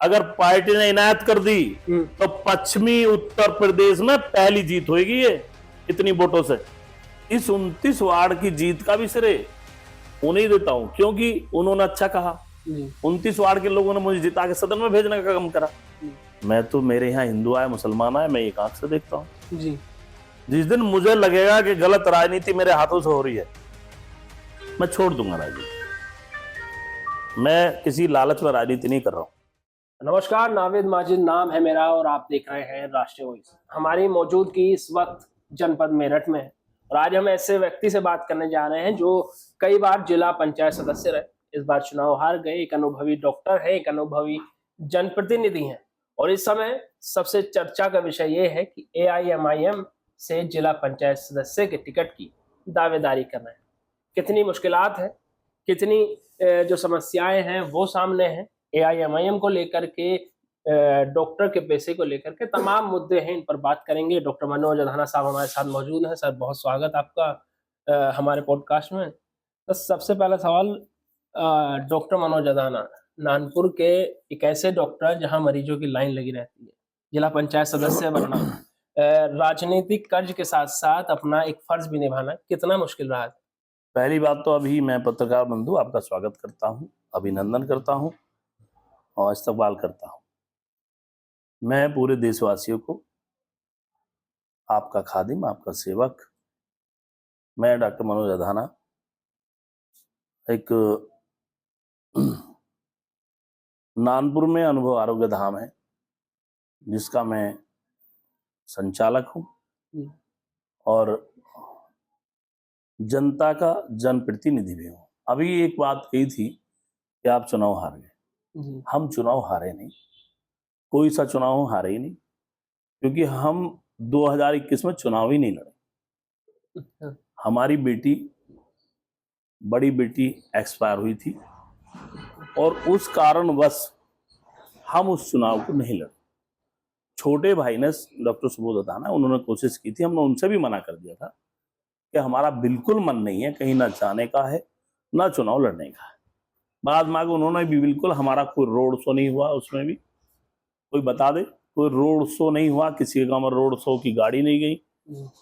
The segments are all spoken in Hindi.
अगर पार्टी ने इनायत कर दी तो पश्चिमी उत्तर प्रदेश में पहली जीत होगी ये इतनी वोटों से। इस 29 वार्ड की जीत का भी श्रेय उन्हें देता हूं, क्योंकि उन्होंने अच्छा कहा। 29 वार्ड के लोगों ने मुझे जिता के सदन में भेजने का काम करा। मैं तो, मेरे यहाँ हिंदू आए मुसलमान आए, मैं एक आंख से देखता हूँ जी। जिस दिन मुझे लगेगा कि गलत राजनीति मेरे हाथों से हो रही है, मैं छोड़ दूंगा राजनीति। मैं किसी लालच में राजनीति नहीं कर रहा हूं। नमस्कार, नावेद माजिद नाम है मेरा और आप देख रहे हैं राष्ट्रीय वॉइस। हमारी मौजूदगी इस वक्त जनपद मेरठ में है और आज हम ऐसे व्यक्ति से बात करने जा रहे हैं जो कई बार जिला पंचायत सदस्य रहे, इस बार चुनाव हार गए, एक अनुभवी डॉक्टर है, एक अनुभवी जनप्रतिनिधि हैं और इस समय सबसे चर्चा का विषय ये है कि AIMIM से जिला पंचायत सदस्य के टिकट की दावेदारी करना है। कितनी मुश्किलात है, कितनी जो समस्याएं हैं वो सामने हैं। AIMIM को लेकर के, डॉक्टर के पेशे को लेकर के तमाम मुद्दे हैं, इन पर बात करेंगे। डॉक्टर मनोज अधाना साहब हमारे साथ मौजूद हैं। सर, बहुत स्वागत आपका हमारे पॉडकास्ट में। तो सबसे पहला सवाल, डॉक्टर मनोज अधाना, नानपुर के एक ऐसे डॉक्टर जहां मरीजों की लाइन लगी रहती है, जिला पंचायत सदस्य बनना, राजनीतिक कर्ज के साथ साथ अपना एक फर्ज भी निभाना कितना मुश्किल रहा है? पहली बात तो अभी मैं पत्रकार बंधु आपका स्वागत करता हूं, अभिनंदन करता हूं और इस्तकबाल करता हूं। मैं पूरे देशवासियों को, आपका खादिम, आपका सेवक, मैं डॉक्टर मनोज अधाना, एक नानपुर में अनुभव आरोग्य धाम है जिसका मैं संचालक हूं और जनता का जनप्रतिनिधि भी हूं। अभी एक बात कही थी कि आप चुनाव हार गए। हम चुनाव हारे नहीं, कोई सा चुनाव हारे ही नहीं, क्योंकि हम 2021 में चुनाव ही नहीं लड़े। हमारी बेटी, बड़ी बेटी एक्सपायर हुई थी और उस कारणवश हम उस चुनाव को नहीं लड़े। छोटे भाई ने, डॉक्टर सुबोध अधाना, उन्होंने कोशिश की थी, हमने उनसे भी मना कर दिया था कि हमारा बिल्कुल मन नहीं है कहीं ना जाने का है, ना चुनाव लड़ने का है। बाद में उन्होंने भी बिल्कुल, हमारा कोई रोड शो नहीं हुआ, उसमें भी कोई बता दे, कोई रोड शो नहीं हुआ, किसी के गांव में रोड शो की गाड़ी नहीं गई,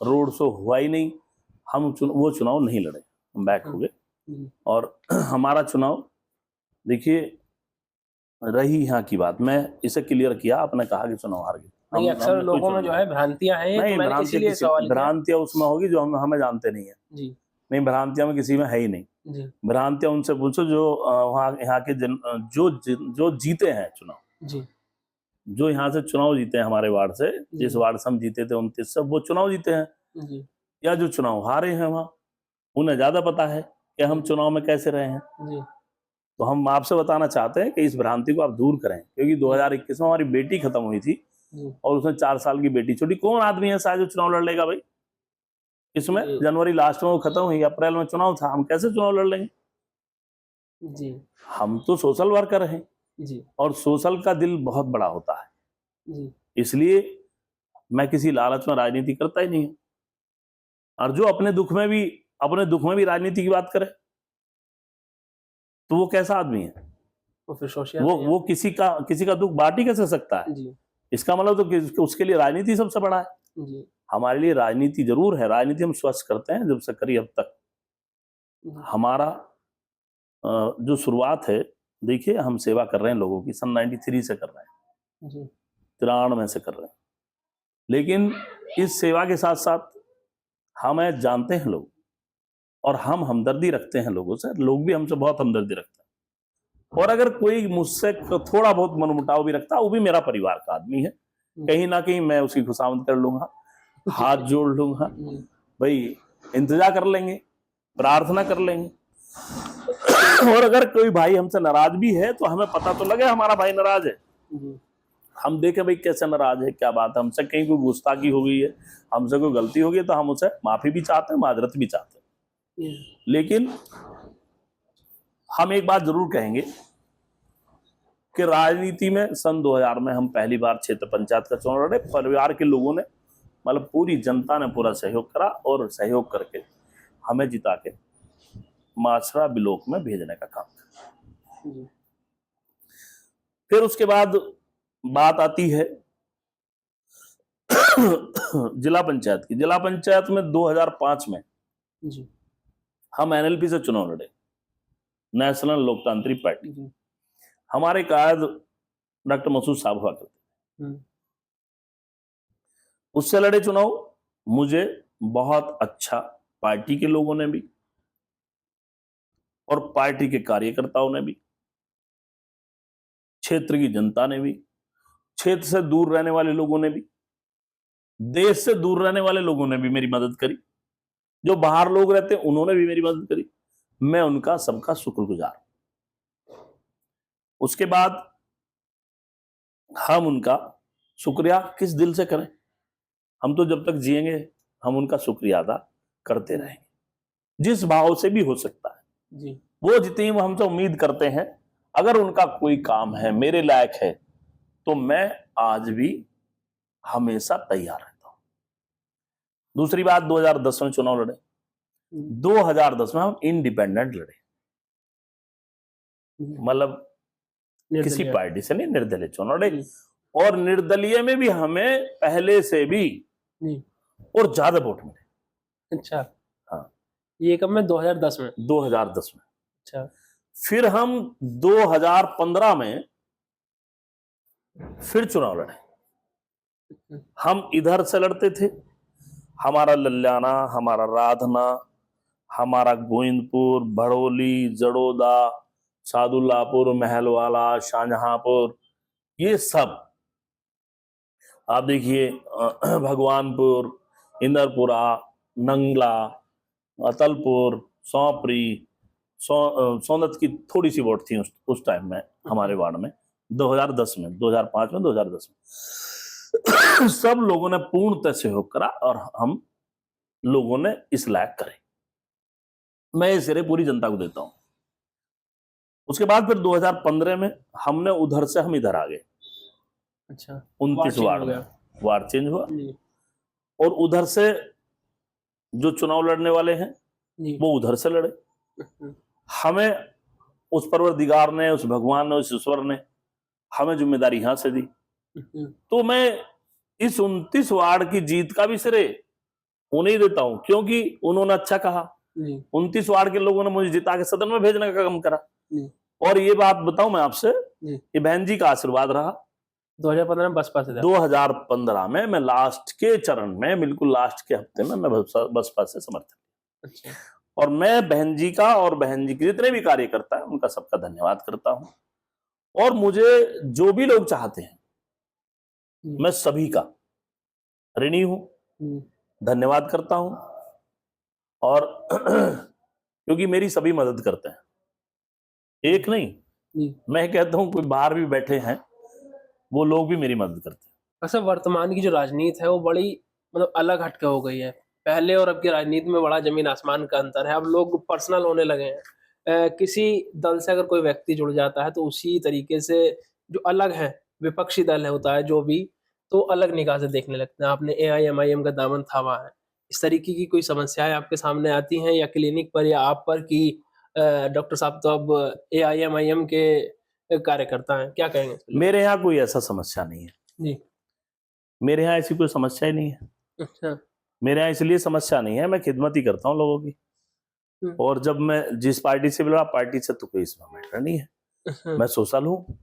रोड शो हुआ ही नहीं। हम वो चुनाव नहीं लड़े, हम बैक हो गए। और हमारा चुनाव, देखिए, रही यहाँ की बात, मैं इसे क्लियर किया। आपने कहा कि चुनाव हार गए, अक्सर लोगों में जो है भ्रांतियां हैं, नहीं, भ्रांतियां उसमें होगी जो हमें जानते नहीं है जी। नहीं, भ्रांतियां में किसी में है ही नहीं। भ्रांतियां उनसे पूछो जो वहाँ यहाँ के जो जीते हैं चुनाव जी, जो यहाँ से चुनाव जीते हैं हमारे वार्ड से, जिस वार्ड से हम जीते थे 29 से, वो चुनाव जीते हैं जी। या जो चुनाव हारे हैं वहाँ, उन्हें ज्यादा पता है कि हम चुनाव में कैसे रहे हैं जी। तो हम आपसे बताना चाहते हैं कि इस भ्रांति को आप दूर करें, क्योंकि 2021 में हमारी बेटी खत्म हुई थी और उसने 4 साल की बेटी छोटी। कौन आदमी है शायद जो चुनाव लड़ लेगा भाई? इसमें जनवरी लास्ट में वो खत्म हुई, अप्रैल में चुनाव था, हम कैसे चुनाव लड़ लेंगे जी? हम तो सोशल वर्कर हैं जी, और सोशल का दिल बहुत बड़ा होता है जी। इसलिए मैं किसी लालच में राजनीति करता ही नहीं हूं। और जो अपने दुख में भी राजनीति की बात करे तो वो कैसा आदमी है? वो किसी का दुख बांट ही कैसे सकता है जी? इसका मतलब तो उसके लिए राजनीति सबसे बड़ा है जी। हमारे लिए राजनीति जरूर है, राजनीति हम स्वस्थ करते हैं जब से करी अब तक। हमारा जो शुरुआत है, देखिए, हम सेवा कर रहे हैं लोगों की, सन 93 से कर रहे हैं जी, 93 से कर रहे हैं। लेकिन इस सेवा के साथ साथ हमें जानते हैं लोग और हम हमदर्दी रखते हैं लोगों से, लोग भी हमसे बहुत हमदर्दी रखते हैं। और अगर कोई मुझसे थोड़ा बहुत मनमुटाव भी रखता है, वो भी मेरा परिवार का आदमी है, कहीं ना कहीं मैं उसकी खुशामद कर लूंगा, हाथ जोड़ लूंगा, भाई इंतजार कर लेंगे, प्रार्थना कर लेंगे। और अगर कोई भाई हमसे नाराज भी है तो हमें पता तो लगे हमारा भाई नाराज है, हम देखें भाई कैसे नाराज है, क्या बात है, हमसे कहीं कोई गुस्ताखी हो गई है, हमसे कोई गलती हो गई तो हम उसे माफी भी चाहते हैं, माजरत भी चाहते हैं। लेकिन हम एक बात जरूर कहेंगे कि राजनीति में सन 2000 में हम पहली बार क्षेत्र पंचायत का चुनाव लड़े। परिवार के लोगों ने, मतलब पूरी जनता ने पूरा सहयोग करा और सहयोग करके हमें जिता के माछरा ब्लॉक में भेजने का काम किया। फिर उसके बाद बात आती है जिला पंचायत की। जिला पंचायत में 2005 में जी हम एनएलपी से चुनाव लड़े, नेशनल लोकतांत्रिक पार्टी। जी हमारे कायद डॉक्टर मसूद साहब हुआ करते, उससे लड़े चुनाव। मुझे बहुत अच्छा पार्टी के लोगों ने भी और पार्टी के कार्यकर्ताओं ने भी, क्षेत्र की जनता ने भी, क्षेत्र से दूर रहने वाले लोगों ने भी, देश से दूर रहने वाले लोगों ने भी मेरी मदद करी, जो बाहर लोग रहते हैं उन्होंने भी मेरी मदद करी। मैं उनका सबका शुक्रगुजार। उसके बाद हम उनका शुक्रिया किस दिल से करें? हम तो जब तक जिएंगे हम उनका शुक्रिया अदा करते रहेंगे, जिस भाव से भी हो सकता है जी। वो जितनी वो हमसे उम्मीद करते हैं, अगर उनका कोई काम है मेरे लायक है तो मैं आज भी हमेशा तैयार रहता हूं। दूसरी बात, 2010 में चुनाव लड़े। 2010 में हम इंडिपेंडेंट लड़े, मतलब किसी पार्टी से नहीं, निर्दलीय चुनाव लड़े। और निर्दलीय में भी हमें पहले से भी और ज्यादा वोट मिले। अच्छा, हाँ। ये कब में? 2010 में। 2010 में। अच्छा। फिर हम 2015 में फिर चुनाव लड़े। हम इधर से लड़ते थे, हमारा लल्याना, हमारा राधना, हमारा गोविंदपुर, भड़ोली, जड़ोदा, सादुल्लापुर, महलवाला, शाहजहांपुर, ये सब आप देखिए, भगवानपुर, इंदरपुरा, नंगला, अतलपुर, सौंपरी, सोनत की थोड़ी सी वोट थी उस टाइम में हमारे वार्ड में, 2010 में, 2005 में, 2010 में। सब लोगों ने पूर्णतः सहयोग करा और हम लोगों ने इस लायक करे। मैं ये श्रेय पूरी जनता को देता हूं। उसके बाद फिर 2015 में हमने उधर से हम इधर आ गए। अच्छा, 29 वार्ड में वार्ड चेंज हुआ और उधर से जो चुनाव लड़ने वाले हैं वो उधर से लड़े। हमें उस परवरदिगार ने, उस भगवान ने, उस ईश्वर ने हमें जिम्मेदारी यहां से दी। तो मैं इस 29 वार्ड की जीत का भी श्रेय उन्हें देता हूं, क्योंकि उन्होंने अच्छा कहा। 29 वार्ड के लोगों ने मुझे जिता के सदन में भेजने का काम करा। और ये बात बताऊं मैं आपसे, ये बहन जी का आशीर्वाद रहा। 2015 में बसपा से 2015 में मैं लास्ट के चरण में, बिल्कुल लास्ट के हफ्ते में मैं बसपा से समर्थन। अच्छा। और मैं बहन जी का और बहन जी के जितने भी कार्यकर्ता हैं उनका सबका धन्यवाद करता हूं। और मुझे जो भी लोग चाहते हैं मैं सभी का ऋणी हूं, धन्यवाद करता हूं। और क्योंकि मेरी सभी मदद करते हैं, एक नहीं, मैं कहता हूं कोई बाहर भी बैठे हैं वो लोग भी मेरी मदद करते हैं। अच्छा, वर्तमान की जो राजनीति है वो बड़ी मतलब अलग हटके हो गई है। पहले और अब की राजनीति में बड़ा जमीन आसमान का अंतर है। अब लोग पर्सनल होने लगे हैं। किसी दल से अगर कोई व्यक्ति जुड़ जाता है तो उसी तरीके से जो अलग है, विपक्षी दल है होता है जो भी, तो अलग निगाह से देखने लगते हैं। आपने AIMIM का दामन थामा है। इस तरीके की कोई समस्याएं आपके सामने आती हैं या क्लिनिक पर या आप पर, कि डॉक्टर साहब तो अब AIMIM के कार्यकर्ता हैं, क्या कहेंगे? मेरे यहाँ कोई ऐसा समस्या नहीं है जी। मेरे यहाँ ऐसी कोई समस्या ही नहीं है। अच्छा। मेरे यहाँ इसलिए समस्या नहीं है, मैं खिदमत ही करता हूँ लोगों की। और जब मैं जिस पार्टी से मिला, पार्टी से तो कोई इसमें मैटर नहीं है। मैं सोशल हूँ।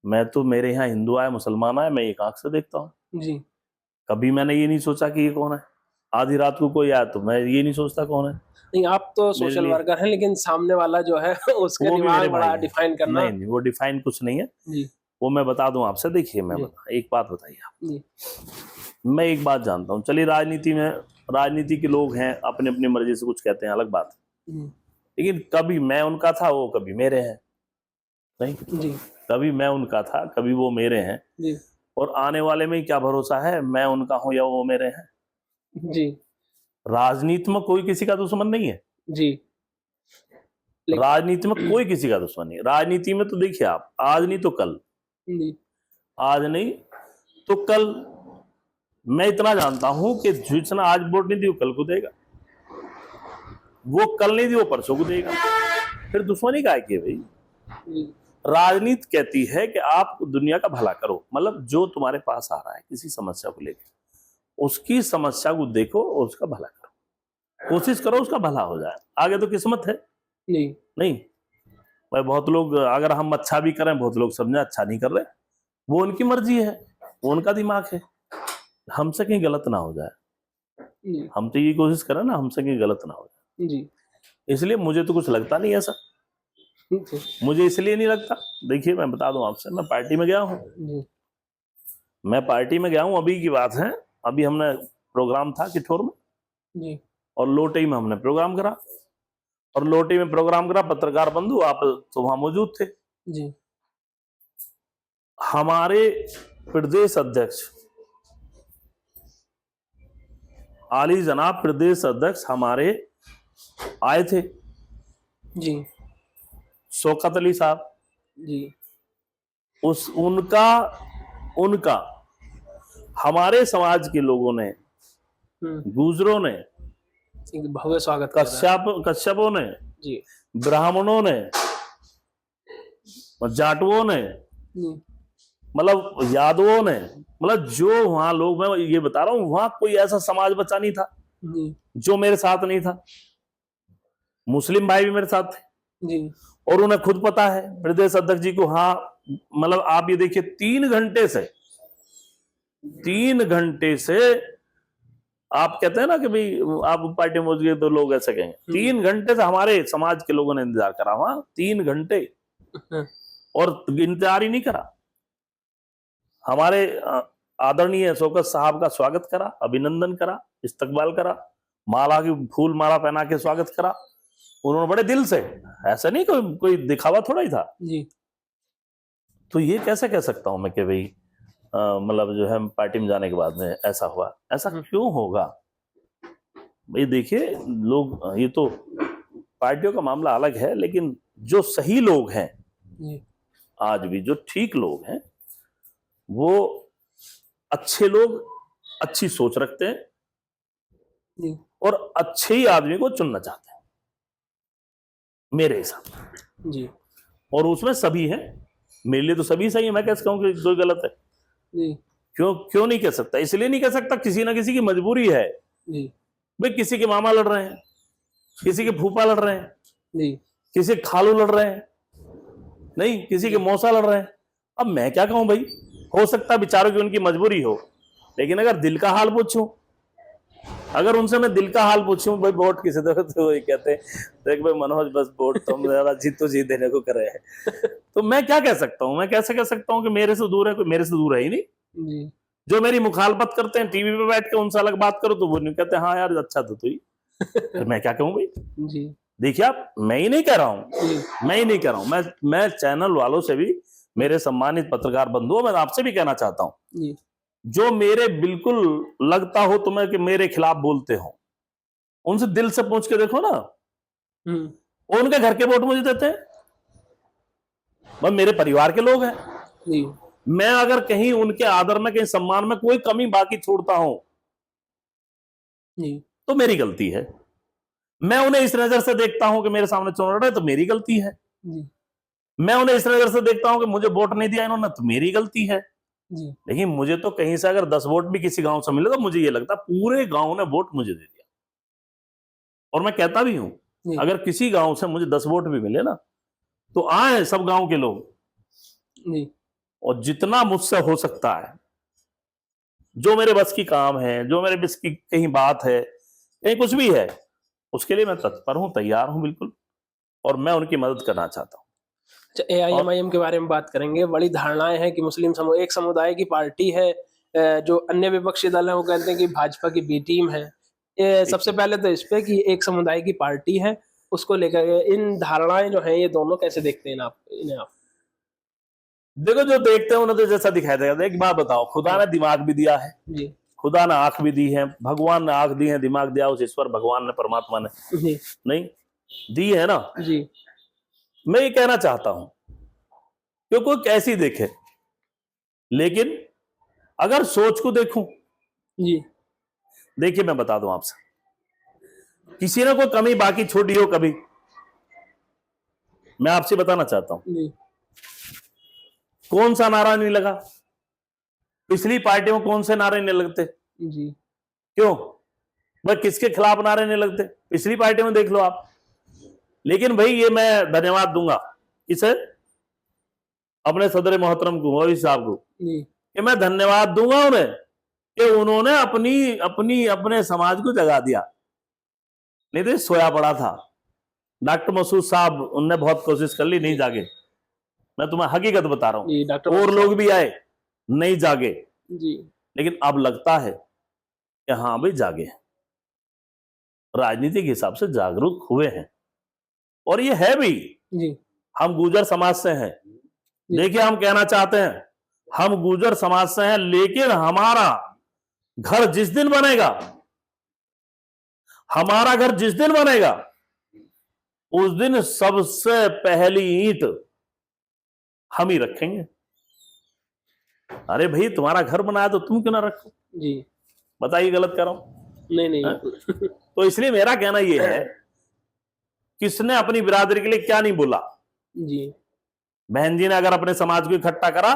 मैं तो, मेरे यहाँ हिंदू आए, मुसलमान आए, मैं एक आंख से देखता हूँ जी। कभी मैंने ये नहीं सोचा कि ये कौन है। आधी रात को कोई आया तो मैं ये नहीं सोचता कौन है। नहीं, आप तो सोशल वर्कर हैं, लेकिन सामने वाला जो है उसका दिमाग बड़ा डिफाइन करना। नहीं, वो डिफाइन कुछ नहीं है जी। वो मैं बता दूं आपसे। देखिए, मैं एक बात बताइए आप, मैं एक बात जानता हूँ। चलिए, राजनीति के लोग हैं, अपने अपनी मर्जी से कुछ कहते हैं, अलग बात है। लेकिन कभी मैं उनका था, वो कभी मेरे हैं। नहीं जी, कभी मैं उनका था, कभी वो मेरे हैं जी। और आने वाले में क्या भरोसा है मैं उनका हूं या वो मेरे हैं जी। राजनीति में कोई किसी का दुश्मन नहीं है जी। राजनीति में कोई किसी का दुश्मन नहीं है। राजनीति में तो देखिए आप, आज नहीं तो कल, आज नहीं तो कल। मैं इतना जानता हूं कि जितना आज वोट नहीं दी वो कल को देगा, वो कल नहीं दी वो परसों को देगा। फिर दुश्मनी काहे की है भाई? राजनीति कहती है कि आप दुनिया का भला करो, मतलब जो तुम्हारे पास आ रहा है किसी समस्या को लेकर, उसकी समस्या को देखो और उसका भला करो, कोशिश करो उसका भला हो जाए, आगे तो किस्मत है। नहीं भाई, बहुत लोग, अगर हम अच्छा भी करें, बहुत लोग समझे अच्छा नहीं कर रहे, वो उनकी मर्जी है, वो उनका दिमाग है, हमसे कहीं गलत ना हो जाए। हम तो ये कोशिश करें ना, हमसे कहीं गलत ना हो जाए जी। इसलिए मुझे तो कुछ लगता नहीं ऐसा, मुझे इसलिए नहीं लगता। देखिए मैं बता दूं आपसे, मैं पार्टी में गया हूँ, मैं पार्टी में गया हूँ, अभी की बात है, अभी हमने प्रोग्राम था किठौर में जी, और लोटे में हमने प्रोग्राम करा, और लोटे में प्रोग्राम करा, पत्रकार बंधु आप तो वहां मौजूद थे जी। हमारे प्रदेश अध्यक्ष, आली जनाब प्रदेश अध्यक्ष हमारे आए थे जी, शौकत अली साहब जी, उनका हमारे समाज के लोगों ने, गुजरों ने, भव्य स्वागत, कश्यपों ने जी, ब्राह्मणों ने, जाटवों ने, मतलब यादवों ने, मतलब जो वहां लोग, मैं ये बता रहा हूं, वहां कोई ऐसा समाज बचा नहीं था जो मेरे साथ नहीं था। मुस्लिम भाई भी मेरे साथ थे जी, और उन्हें खुद पता है प्रदेश अध्यक्ष जी को। हाँ, मतलब आप ये देखिए 3 घंटे से आप कहते हैं ना कि भाई आप पार्टी में पहुंच गए तो लोग ऐसे कहेंगे, 3 घंटे से हमारे समाज के लोगों ने इंतजार करा वहां, 3 घंटे, और इंतजार ही नहीं करा, हमारे आदरणीय शौकत साहब का स्वागत करा, अभिनंदन करा, इस्तकबाल करा, माला की फूल माला पहना के स्वागत करा उन्होंने बड़े दिल से, ऐसा नहीं कोई दिखावा थोड़ा ही था जी। तो ये कैसे कह सकता हूं मैं कि भाई मतलब जो है पार्टी में जाने के बाद में ऐसा हुआ, ऐसा क्यों होगा भाई? देखिए लोग, ये तो पार्टियों का मामला अलग है, लेकिन जो सही लोग हैं आज भी, जो ठीक लोग हैं, वो अच्छे लोग, अच्छी सोच रखते हैं जी, और अच्छे ही आदमी को चुनना चाहते हैं मेरे हिसाब जी, और उसमें सभी हैं, मेरे लिए तो सभी सही है, मैं कैसे कहूं कि कोई गलत है जी? क्यों नहीं कह सकता? इसलिए नहीं कह सकता, किसी ना किसी की मजबूरी है जी, भाई, किसी के मामा लड़ रहे हैं, किसी के फूफा लड़ रहे हैं जी, किसी के खालू लड़ रहे हैं, नहीं किसी के मौसा लड़ रहे हैं। अब मैं क्या कहूं भाई, हो सकता है बेचारों की उनकी मजबूरी हो, लेकिन अगर दिल का हाल पूछूं, अगर उनसे मैं दिल का हाल पूछूं भाई वोट किसे दो, तो वही कहते हैं देख भाई मनोज बस वोट तुम ज्यादा जीत देने को करे है। तो मैं क्या कह सकता हूं, मैं कैसे कह सकता हूं कि मेरे से दूर है? कोई मेरे से दूर है ही नहीं जी। जो मेरी मुखालफत करते हैं टीवी पे बैठ के, उनसे अलग बात करो तो वो नहीं कहते हाँ यार अच्छा तो ही। तो मैं क्या कहूं भाई जी? देखिए आप, मैं ही नहीं कह रहा हूं, मैं चैनल वालों से भी, मेरे सम्मानित पत्रकार बंधुओं, मैं आपसे भी कहना चाहता हूं, जो मेरे बिल्कुल लगता हो तुम्हें कि मेरे खिलाफ बोलते हो, उनसे दिल से पूछ के देखो ना, उनके घर के वोट मुझे देते हैं, वह मेरे परिवार के लोग हैं। मैं अगर कहीं उनके आदर में, कहीं सम्मान में कोई कमी बाकी छोड़ता हूं तो मेरी गलती है। मैं उन्हें इस नजर से देखता हूं कि मेरे सामने चुनाव लड़ रहे, तो मेरी गलती है। मैं उन्हें इस नजर से देखता हूं कि मुझे वोट नहीं दिया इन्होंने, तो मेरी गलती है जी। लेकिन मुझे तो कहीं से अगर 10 वोट भी किसी गांव से मिले तो मुझे ये लगता पूरे गांव ने वोट मुझे दे दिया, और मैं कहता भी हूं अगर किसी गांव से मुझे 10 वोट भी मिले ना, तो आए सब गांव के लोग जी, और जितना मुझसे हो सकता है, जो मेरे बस की काम है, जो मेरे बस की कहीं बात है, कहीं कुछ भी है, उसके लिए मैं तत्पर हूं, तैयार हूं बिल्कुल, और मैं उनकी मदद करना चाहता हूं। AIMIM के बारे में बात करेंगे। बड़ी धारणाएं हैं कि मुस्लिम एक समुदाय की पार्टी है, जो अन्य विपक्षी दल हैं वो कहते हैं कि भाजपा की बी टीम है। सबसे पहले तो इस पे कि एक समुदाय की पार्टी है, उसको लेकर इन धारणाएं जो हैं, ये दोनों कैसे देखते हैं इन्हें आप? देखो, जो देखते हैं उन्हें तो जैसा दिखाई देगा। एक बात बताओ, खुदा ने दिमाग भी दिया है जी, खुदा ने आंख भी दी है, भगवान ने आंख दी है, दिमाग दिया उस ईश्वर भगवान ने, परमात्मा ने जी, नहीं दी है ना जी। मैं ये कहना चाहता हूं कि कोई कैसी देखे, लेकिन अगर सोच को देखूं जी, देखिए मैं बता दूं आपसे, किसी ने कोई कमी बाकी छोड़ी हो कभी, मैं आपसे बताना चाहता हूं, कौन सा नारा नहीं लगा? पिछली पार्टियों में कौन से नारे नहीं लगते? जी। क्यों भाई, किसके खिलाफ नारे नहीं लगते? पिछली पार्टी में देख लो आप। लेकिन भाई ये मैं धन्यवाद दूंगा इसे, अपने सदर मोहतरम को, मोदी साहब को, कि मैं धन्यवाद दूंगा उन्हें कि उन्होंने अपने समाज को जगा दिया। नहीं तो सोया पड़ा था। डॉक्टर मसूद साहब, उनने बहुत कोशिश कर ली, नहीं जागे। मैं तुम्हें हकीकत बता रहा हूं, और लोग भी आए, नहीं जागे जी। लेकिन अब लगता है कि हाँ भाई जागे, राजनीति के हिसाब से जागरूक हुए हैं। और ये है भी जी। हम गुर्जर समाज से हैं। देखिए, हम कहना चाहते हैं हम गुर्जर समाज से हैं, लेकिन हमारा घर जिस दिन बनेगा, हमारा घर जिस दिन बनेगा, उस दिन सबसे पहली ईंट हम ही रखेंगे। अरे भाई, तुम्हारा घर बनाया तो तुम क्यों ना रखो? जी। बताइए, गलत कर रहा हूं? नहीं। तो इसलिए मेरा कहना यह है, किसने अपनी बिरादरी के लिए क्या नहीं बोला? जी। बहन जी ने अगर अपने समाज को इकट्ठा करा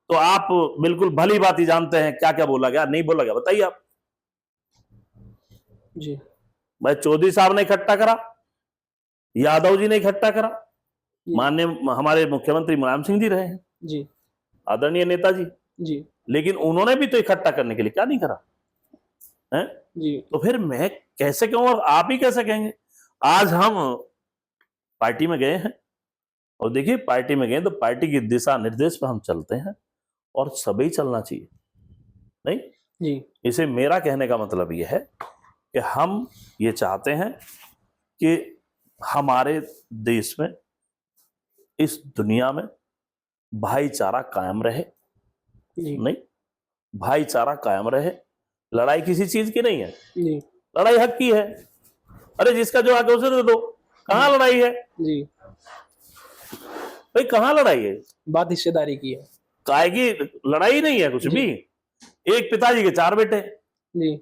तो आप बिल्कुल भली बात ही जानते हैं क्या क्या बोला गया, नहीं बोला गया, बताइए आप। जी। भाई, चौधरी साहब ने इकट्ठा करा, यादव जी ने इकट्ठा करा, माननीय हमारे मुख्यमंत्री मुलायम सिंह जी रहे हैं जी, आदरणीय नेताजी जी, लेकिन उन्होंने भी तो इकट्ठा करने के लिए क्या नहीं करा है? जी। तो फिर मैं कैसे कहूं और आप ही कैसे कहेंगे? आज हम पार्टी में गए हैं, और देखिए, पार्टी में गए तो पार्टी की दिशा निर्देश पर हम चलते हैं, और सभी चलना चाहिए। नहीं जी। इसे मेरा कहने का मतलब यह है कि हम ये चाहते हैं कि हमारे देश में, इस दुनिया में भाईचारा कायम रहे। नहीं, भाईचारा कायम रहे। लड़ाई किसी चीज की नहीं है, लड़ाई हक की है। अरे जिसका जो आगे उसे दे दो। कहाँ लड़ाई है जी? भाई, कहाँ लड़ाई है? बात हिस्सेदारी की है। काय की लड़ाई नहीं है कुछ भी। एक पिताजी के 4 बेटे जी।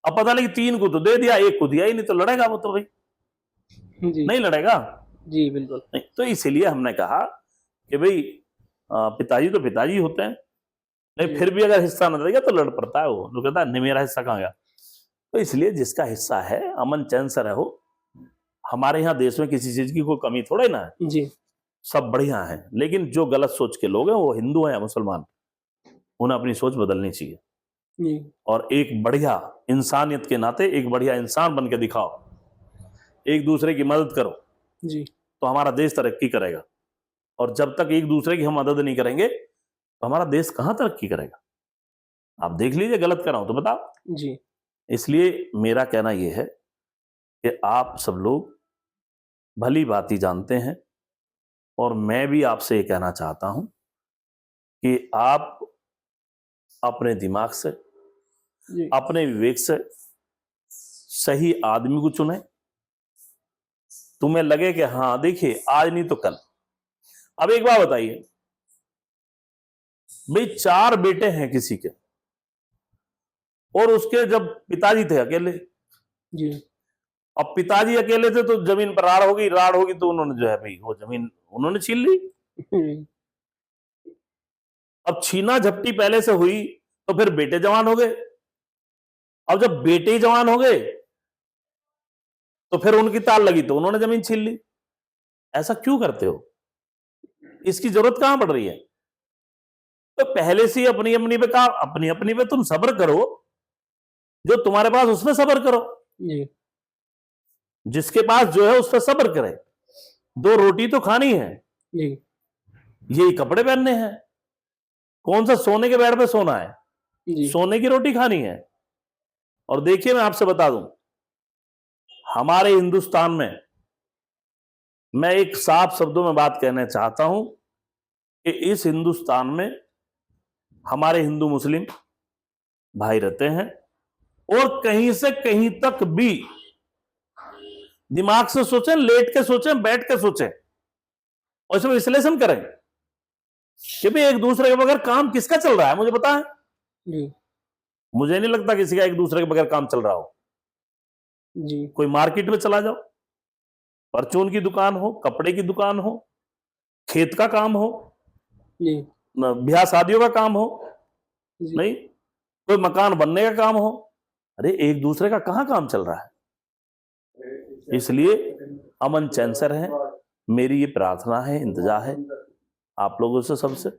अब पता नहीं 3 को तो दे दिया, 1 को दिया ही नहीं, तो लड़ेगा वो तो भाई? जी। नहीं लड़ेगा। जी बिल्कुल नहीं। तो इसीलिए हमने कहा कि भाई पिताजी तो पिताजी होते हैं, नहीं फिर भी अगर हिस्सा न देगा तो लड़ पड़ता है। वो जो कहता है नहीं मेरा हिस्सा कहाँ गया। तो इसलिए जिसका हिस्सा है अमन चैन से रहो। हमारे यहाँ देश में किसी चीज की कोई कमी थोड़े ना है जी। सब बढ़िया है। लेकिन जो गलत सोच के लोग हैं, वो हिंदू हैं या मुसलमान, उन्हें अपनी सोच बदलनी चाहिए जी। और एक बढ़िया इंसानियत के नाते एक बढ़िया इंसान बन के दिखाओ, एक दूसरे की मदद करो जी। तो हमारा देश तरक्की करेगा। और जब तक एक दूसरे की हम मदद नहीं करेंगे तो हमारा देश कहां तरक्की करेगा? आप देख लीजिए, गलत कर रहा हूं तो बताओ। जी। इसलिए मेरा कहना यह है कि आप सब लोग भली भांति जानते हैं, और मैं भी आपसे ये कहना चाहता हूं कि आप अपने दिमाग से, अपने विवेक से सही आदमी को चुने। तुम्हें लगे कि हाँ देखिए आज नहीं तो कल। अब एक बात बताइए भाई, 4 बेटे हैं किसी के, और उसके जब पिताजी थे अकेले जी। अब पिताजी अकेले थे तो जमीन पर राड़ होगी तो उन्होंने जो है भाई वो जमीन उन्होंने छीन ली। अब छीना झपटी पहले से हुई तो फिर बेटे जवान हो गए। अब जब बेटे ही जवान हो गए तो फिर उनकी ताल लगी तो उन्होंने जमीन छीन ली। ऐसा क्यों करते हो? इसकी जरूरत कहां पड़ रही है? तो पहले से ही अपनी अपनी पे तुम सब्र करो, जो तुम्हारे पास उसमें सब्र करो। जिसके पास जो है उस पर सब्र करे। 2 रोटी तो खानी है, यही कपड़े पहनने हैं, कौन सा सोने के बेड पे सोना है, सोने की रोटी खानी है। और देखिए, मैं आपसे बता दूं, हमारे हिंदुस्तान में मैं एक साफ शब्दों में बात कहना चाहता हूं कि इस हिंदुस्तान में हमारे हिंदू मुस्लिम भाई रहते हैं, और कहीं से कहीं तक भी दिमाग से सोचें, लेट के सोचें, बैठ के सोचें, और इसमें विश्लेषण करें कि भाई एक दूसरे के बगैर काम किसका चल रहा है। मुझे पता है, मुझे नहीं लगता किसी का एक दूसरे के बगैर काम चल रहा हो। जी। कोई मार्केट में चला जाओ, परचून की दुकान हो, कपड़े की दुकान हो, खेत का काम हो, ब्याह शादियों का काम हो, नहीं कोई मकान बनने का काम हो, अरे एक दूसरे का कहाँ काम चल रहा है। इसलिए अमन चैन से रहें, मेरी ये प्रार्थना है, इंतजा है आप लोगों से, सबसे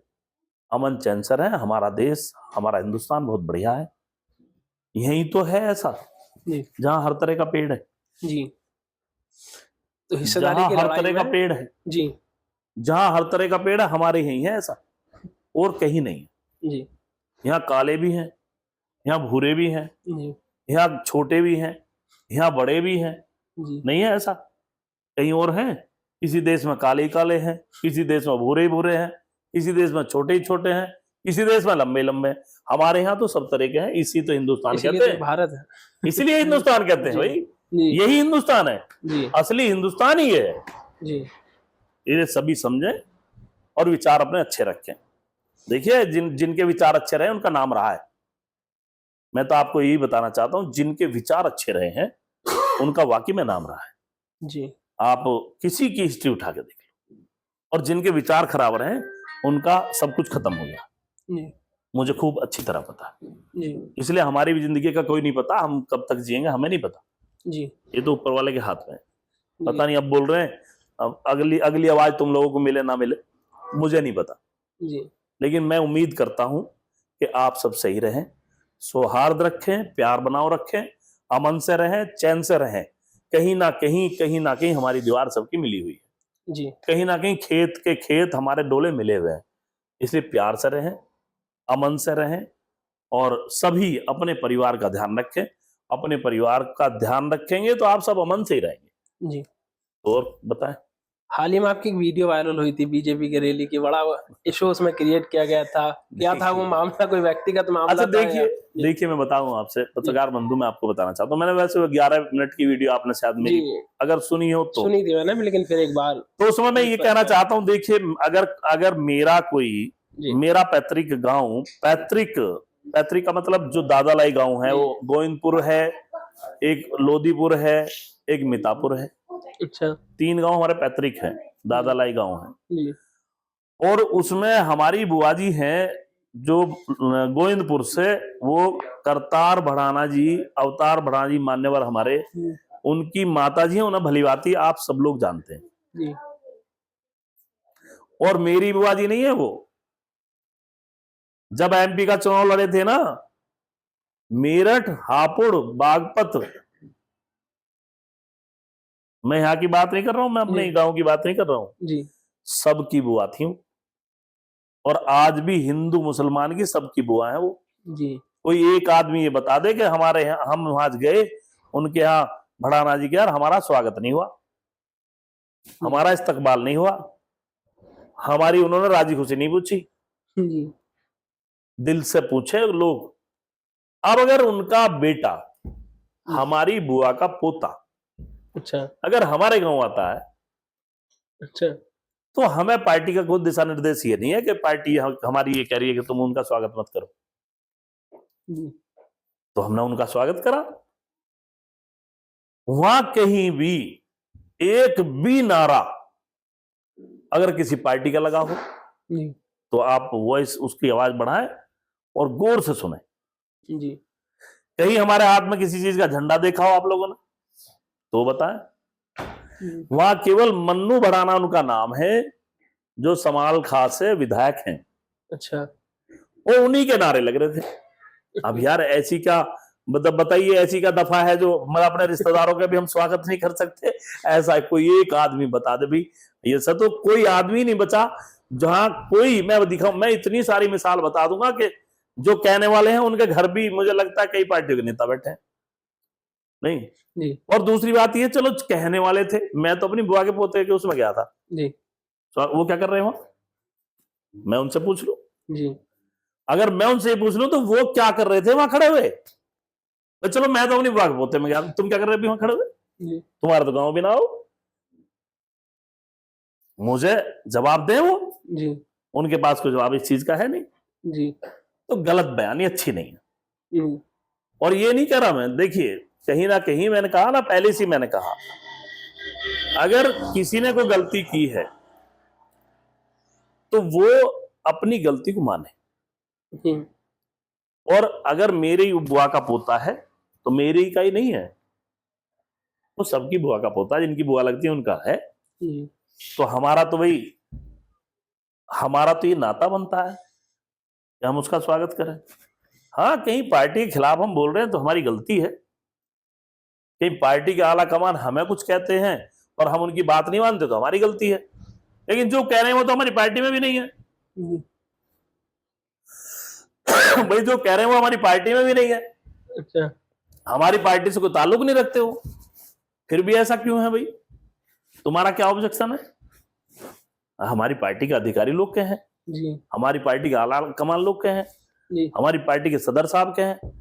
अमन चैन से रहें। हमारा देश, हमारा हिंदुस्तान बहुत बढ़िया है। यही तो है ऐसा जहां हर तरह का पेड़ है जी, तो हिस्सेदारी जहां की हर लड़ाई तरह का में पेड़ है जी, जहां हर तरह का पेड़ है, हमारे यही है ऐसा, और कहीं नहीं है। जी, यहाँ काले भी हैं, यहाँ भूरे भी हैं, जी, यहाँ छोटे भी हैं, यहाँ बड़े भी हैं, जी, नहीं है ऐसा। कहीं और हैं, किसी देश में काले ही काले हैं, किसी देश में भूरे ही भूरे हैं, किसी देश में छोटे ही छोटे हैं, किसी देश में लंबे लंबे हैं। हमारे यहाँ तो सब तरह के हैं, इसी तो हिंदुस्तान इसीलिए कहते तो हैं, भारत है। इसीलिए हिंदुस्तान कहते हैं जी, भाई, जी, यही हिंदुस्तान है, जी, असली हिंदुस्तान ही है। जी, ये सभी समझें और विचार अपने अच्छे रखें। देखिए जिनके विचार अच्छे रहे उनका नाम रहा है। मैं तो आपको यही बताना चाहता हूं, जिनके विचार अच्छे रहे हैं उनका वाकई में नाम रहा है। जी, आप किसी की हिस्ट्री उठा के देख लो, और जिनके विचार खराब रहे उनका सब कुछ खत्म हो गया। जी, मुझे खूब अच्छी तरह पता है, जी, इसलिए हमारी भी जिंदगी का कोई नहीं पता, हम कब तक जिएंगे हमें नहीं पता, जी, ये तो ऊपर वाले के हाथ में है। पता नहीं अब बोल रहे हैं, अब अगली अगली आवाज तुम लोगों को मिले ना मिले मुझे नहीं पता, जी, लेकिन मैं उम्मीद करता हूं कि आप सब सही रहें, सौहार्द रखें, प्यार बनाओ रखें, अमन से रहें, चैन से रहें। कहीं ना कहीं हमारी दीवार सबकी मिली हुई है, जी, कहीं ना कहीं खेत के खेत हमारे डोले मिले हुए हैं। इसलिए प्यार से रहें, अमन से रहें, और सभी अपने परिवार का ध्यान रखें। अपने परिवार का ध्यान रखेंगे तो आप सब अमन से ही रहेंगे। जी। और बताएं। हाल ही में आपकी एक वीडियो वायरल हुई थी बीजेपी की रैली की, बड़ा इशू उसमें क्रिएट किया गया था। क्या था वो मामला, कोई व्यक्तिगत मामला अच्छा था या? देखिए मैं बताऊं आपसे, पत्रकार बंधु, मैं आपको बताना चाहता हूं, मैंने वैसे 11 मिनट की वीडियो आपने शायद मेरी जी, अगर सुनी हो तो सुनी थी मैंने, लेकिन फिर एक बार तो उसमें मैं ये कहना चाहता हूं, देखिए अगर मेरा कोई, जी, मेरा पैतृक गांव, पैतृक का मतलब जो दादालाई गांव है वो गोविंदपुर है, एक लोधीपुर है, एक मितापुर है, अच्छा, 3 गांव हमारे पैतृक हैं, दादालाई गांव है। जी, और उसमें हमारी बुआ जी हैं जो गोविंदपुर से, वो करतार भड़ाना जी, अवतार भड़ाना जी मान्यवर हमारे, उनकी माता जी हैं, उन्हें भलीभांति आप सब लोग जानते हैं। जी, और मेरी बुआ जी नहीं है वो, जब एमपी का चुनाव लड़े थे ना, मेरठ, हापुड़, बागपत, मैं यहाँ की बात नहीं कर रहा हूं, मैं अपने गांव की बात नहीं कर रहा हूं, जी, सबकी बुआ थी। और आज भी हिंदू मुसलमान की सबकी बुआ है वो। जी, कोई एक आदमी ये बता दे कि हमारे यहाँ, हम वहां गए उनके यहाँ भड़ाना जी के यार, हमारा स्वागत नहीं हुआ, हमारा इस्तकबाल नहीं हुआ, हमारी उन्होंने राजी खुशी नहीं पूछी। जी, दिल से पूछे लोग। अब अगर उनका बेटा, हमारी बुआ का पोता, अच्छा, अगर हमारे गांव आता है, अच्छा, तो हमें पार्टी का कोई दिशा निर्देश ये नहीं है कि पार्टी हमारी ये कह रही है कि तुम उनका स्वागत मत करो, जी, तो हमने उनका स्वागत करा। वहां कहीं भी एक भी नारा अगर किसी पार्टी का लगा हो जी, तो आप वॉइस, उसकी आवाज बढ़ाएं और गौर से सुने। जी, कहीं हमारे हाथ में किसी चीज का झंडा देखा हो आप लोगों ने तो बताएं। वहां केवल मन्नू भड़ाना उनका नाम है, जो समाल खास से विधायक हैं, अच्छा, वो उन्हीं के नारे लग रहे थे। अब यार ऐसी क्या, मतलब बताइए, ऐसी क्या दफा है जो मतलब अपने रिश्तेदारों का भी हम स्वागत नहीं कर सकते? ऐसा कोई एक आदमी बता दे भाई, ये सब तो कोई आदमी नहीं बचा जहां कोई, मैं दिखाऊं, मैं इतनी सारी मिसाल बता दूंगा कि जो कहने वाले हैं उनके घर भी मुझे लगता है कई पार्टियों के नेता बैठे हैं। नहीं जी, और दूसरी बात ये, चलो कहने वाले थे, मैं तो अपनी बुआ के पोते के उसमें गया था, जी, तो वो क्या कर रहे हो, मैं उनसे पूछ लूं। जी, अगर मैं उनसे पूछ लूं तो वो क्या कर रहे थे वहां खड़े हुए, तो चलो मैं तो अपनी बुआ के पोते में गया, तुम क्या कर रहे थे वहां खड़े हुए? जी, तुम्हारा तो गांव भी ना हो, मुझे जवाब दे वो। जी, उनके पास कोई जवाब इस चीज का है नहीं, जी, तो गलत बयानी अच्छी नहीं है। हम्म, और ये नहीं कह रहा मैं, देखिए कहीं ना कहीं मैंने कहा ना, पहले से मैंने कहा, अगर किसी ने कोई गलती की है तो वो अपनी गलती को माने। और अगर मेरी बुआ का पोता है तो मेरी का ही नहीं है, वो सबकी बुआ का पोता है, जिनकी बुआ लगती है उनका है। तो हमारा तो भाई, हमारा तो ये नाता बनता है कि हम उसका स्वागत करें। हाँ, कहीं पार्टी के खिलाफ हम बोल रहे हैं तो हमारी गलती है, कहीं पार्टी के आला कमान हमें कुछ कहते हैं और हम उनकी बात नहीं मानते तो हमारी गलती है। लेकिन जो कह रहे हैं वो तो हमारी पार्टी में भी नहीं है। भाई जो कह रहे हैं वो हमारी पार्टी में भी नहीं है। अच्छा, हमारी पार्टी से कोई ताल्लुक नहीं रखते हो, फिर भी ऐसा क्यों है भाई? तुम्हारा क्या ऑब्जेक्शन है? हमारी पार्टी के अधिकारी लोग के हैं जी, हमारी पार्टी के आला कमान लोग के हैं जी, हमारी पार्टी के सदर साहब के हैं,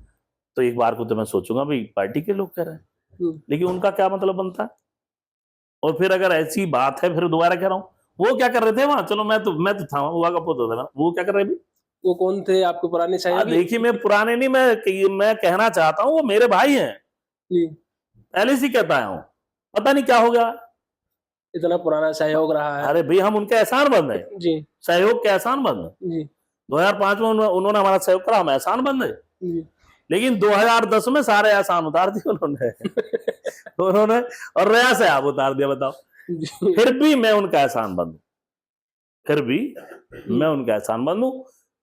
तो एक बार को तो मैं सोचूंगा भाई पार्टी के लोग कह रहे हैं, लेकिन उनका क्या मतलब बनता है? और फिर अगर ऐसी बात है, फिर दोबारा कह रहा हूँ, वो क्या कर रहे थे वहां? चलो मैं तो था, बुआ का पोता था ना, वो क्या कर रहे हैं? वो कौन थे आपके पुराने सहयोगी? देखिए, मैं पुराने नहीं, मैं कहना चाहता हूँ वो मेरे भाई हैं, जी, पहले से कहता आया हूँ, पता नहीं क्या हो गया, इतना पुराना सहयोग रहा है। अरे भाई हम उनके एहसान बंद है, जी, सहयोग के एहसान बंद है। जी, 2005 में उन्होंने हमारा सहयोग करा, हम एहसान बंद है। जी, लेकिन 2010 में सारे एहसान उतार दिए उन्होंने और रया से आप उतार दिया, बताओ। जी, फिर भी मैं उनका एहसान बंद हूं, फिर भी मैं उनका एहसान बंद हूं।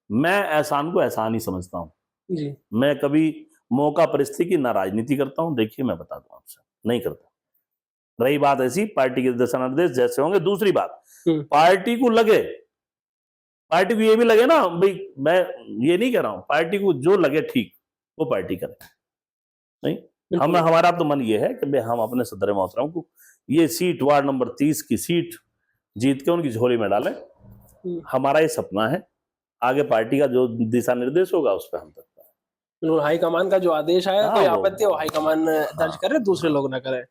मैं एहसान को एहसान ही समझता हूं। जी, मैं कभी मौका परिस्थिति की ना राजनीति करता हूं। देखिए, मैं बता दूं आपसे, नहीं करता। रही बात ऐसी, पार्टी के दिशा निर्देश जैसे होंगे। दूसरी बात, पार्टी को लगे, पार्टी को ये भी लगे ना भाई, मैं ये नहीं कह रहा हूं, पार्टी को जो लगे ठीक वो पार्टी करे। नहीं, हमारा तो मन ये है कि भाई हम अपने सदर मोहतरम को ये सीट, वार्ड नंबर 30 की सीट जीत के उनकी झोली में डालें। हमारा ये सपना है। आगे पार्टी का जो दिशा निर्देश होगा उस पर हम तक हाईकमान का जो आदेश आया, कोई आपत्ति हो हाईकमान दर्ज करे, दूसरे लोग ना करें।